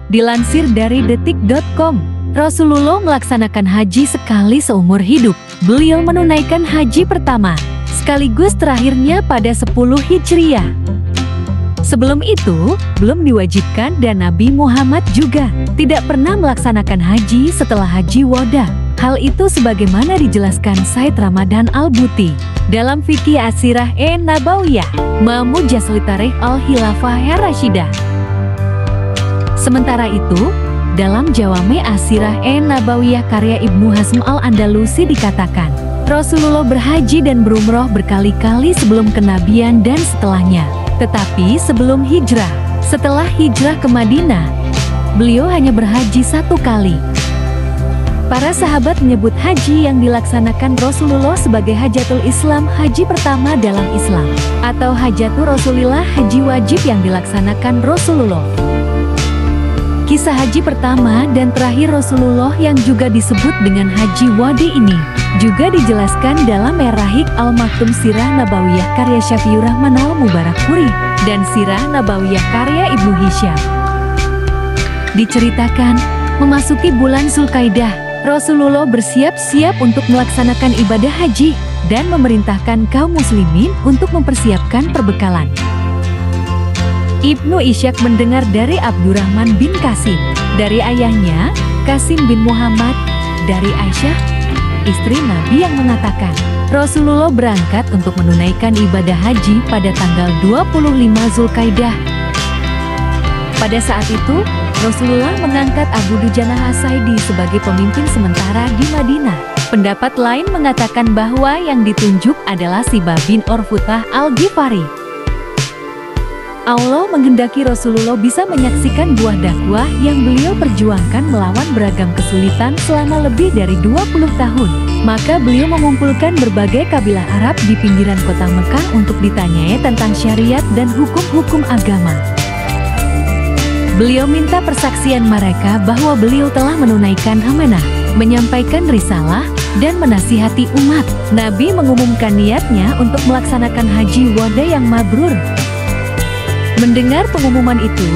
Dilansir dari detik.com, Rasulullah melaksanakan haji sekali seumur hidup. Beliau menunaikan haji pertama, sekaligus terakhirnya pada 10 Hijriah. Sebelum itu, belum diwajibkan dan Nabi Muhammad juga tidak pernah melaksanakan haji setelah haji wada. Hal itu sebagaimana dijelaskan Said Ramadan Al-Buti dalam Fikih As-Sirah Nabawiyah, Mamujas li Tarikh Al-Khilafah Ar-Rashidah. Sementara itu, dalam Jawami As-Sirah Nabawiyah karya Ibnu Hazm Al-Andalusi dikatakan, Rasulullah berhaji dan berumroh berkali-kali sebelum kenabian dan setelahnya. Tetapi sebelum hijrah, setelah hijrah ke Madinah, beliau hanya berhaji 1 kali. Para sahabat menyebut haji yang dilaksanakan Rasulullah sebagai Hajatul Islam, haji pertama dalam Islam, atau Hajatul Rasulillah, haji wajib yang dilaksanakan Rasulullah. Kisah haji pertama dan terakhir Rasulullah yang juga disebut dengan Haji Wadi ini juga dijelaskan dalam Merahik Al-Maktum Sirah Nabawiyah karya Syafiur Rahman Al-Mubarakfuri dan Sirah Nabawiyah karya Ibnu Hisyam. Diceritakan, memasuki bulan Zulkaidah, Rasulullah bersiap-siap untuk melaksanakan ibadah haji dan memerintahkan kaum muslimin untuk mempersiapkan perbekalan. Ibnu Ishaq mendengar dari Abdurrahman bin Qasim, dari ayahnya, Qasim bin Muhammad, dari Aisyah, istri Nabi yang mengatakan, Rasulullah berangkat untuk menunaikan ibadah haji pada tanggal 25 Zulkaidah. Pada saat itu, Rasulullah mengangkat Abu Dujanah As-Saidi sebagai pemimpin sementara di Madinah. Pendapat lain mengatakan bahwa yang ditunjuk adalah Sibah bin Urfutah Al-Ghifari. Allah menghendaki Rasulullah bisa menyaksikan buah dakwah yang beliau perjuangkan melawan beragam kesulitan selama lebih dari 20 tahun. Maka beliau mengumpulkan berbagai kabilah Arab di pinggiran kota Mekah untuk ditanyai tentang syariat dan hukum-hukum agama. Beliau minta persaksian mereka bahwa beliau telah menunaikan amanah, menyampaikan risalah, dan menasihati umat. Nabi mengumumkan niatnya untuk melaksanakan haji wada yang mabrur. Mendengar pengumuman itu,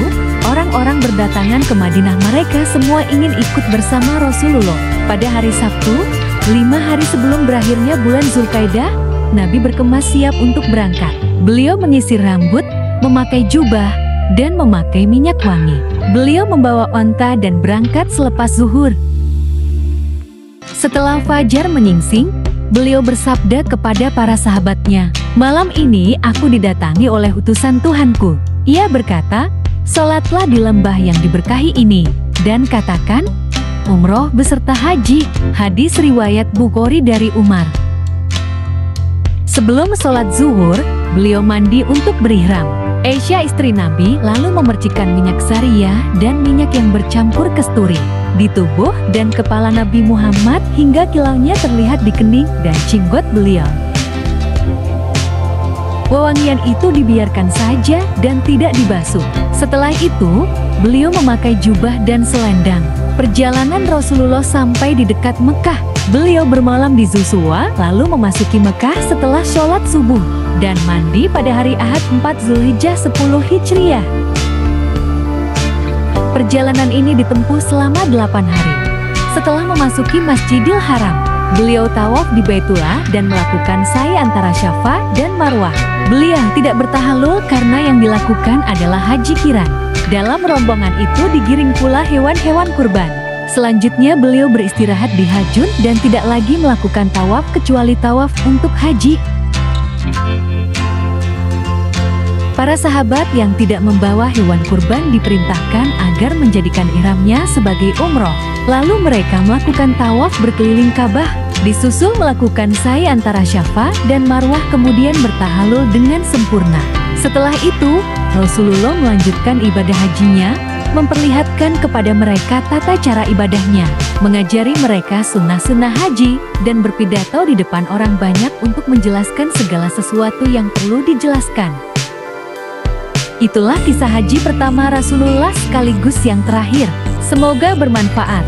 orang-orang berdatangan ke Madinah. Mereka semua ingin ikut bersama Rasulullah. Pada hari Sabtu, 5 hari sebelum berakhirnya bulan Zulkaidah, Nabi berkemas siap untuk berangkat. Beliau menyisir rambut, memakai jubah, dan memakai minyak wangi. Beliau membawa onta dan berangkat selepas zuhur. Setelah fajar menyingsing, beliau bersabda kepada para sahabatnya, "Malam ini aku didatangi oleh utusan Tuhanku." Ia berkata, "Sholatlah di lembah yang diberkahi ini, dan katakan, umroh beserta haji." Hadis riwayat Bukhari dari Umar. Sebelum sholat zuhur, beliau mandi untuk berihram. Aisyah istri Nabi lalu memercikkan minyak sariyah dan minyak yang bercampur kasturi di tubuh dan kepala Nabi Muhammad hingga kilaunya terlihat di kening dan jenggot beliau. Wewangian itu dibiarkan saja dan tidak dibasuh. Setelah itu, beliau memakai jubah dan selendang. Perjalanan Rasulullah sampai di dekat Mekah. Beliau bermalam di Zuswa, lalu memasuki Mekah setelah sholat subuh dan mandi pada hari Ahad 4 Zulhijjah 10 Hijriah. Perjalanan ini ditempuh selama 8 hari. Setelah memasuki Masjidil Haram, beliau tawaf di Baitullah dan melakukan sa'i antara Syafa dan Marwah. Beliau tidak bertahalul karena yang dilakukan adalah haji qiran. Dalam rombongan itu digiring pula hewan-hewan kurban. Selanjutnya beliau beristirahat di Hajjun dan tidak lagi melakukan tawaf kecuali tawaf untuk haji. Para sahabat yang tidak membawa hewan kurban diperintahkan agar menjadikan ihramnya sebagai umroh. Lalu mereka melakukan tawaf berkeliling Ka'bah, disusul melakukan sa'i antara Syafa dan Marwah, kemudian bertahalul dengan sempurna. Setelah itu, Rasulullah melanjutkan ibadah hajinya, memperlihatkan kepada mereka tata cara ibadahnya, mengajari mereka sunnah-sunnah haji, dan berpidato di depan orang banyak untuk menjelaskan segala sesuatu yang perlu dijelaskan. Itulah kisah haji pertama Rasulullah sekaligus yang terakhir. Semoga bermanfaat.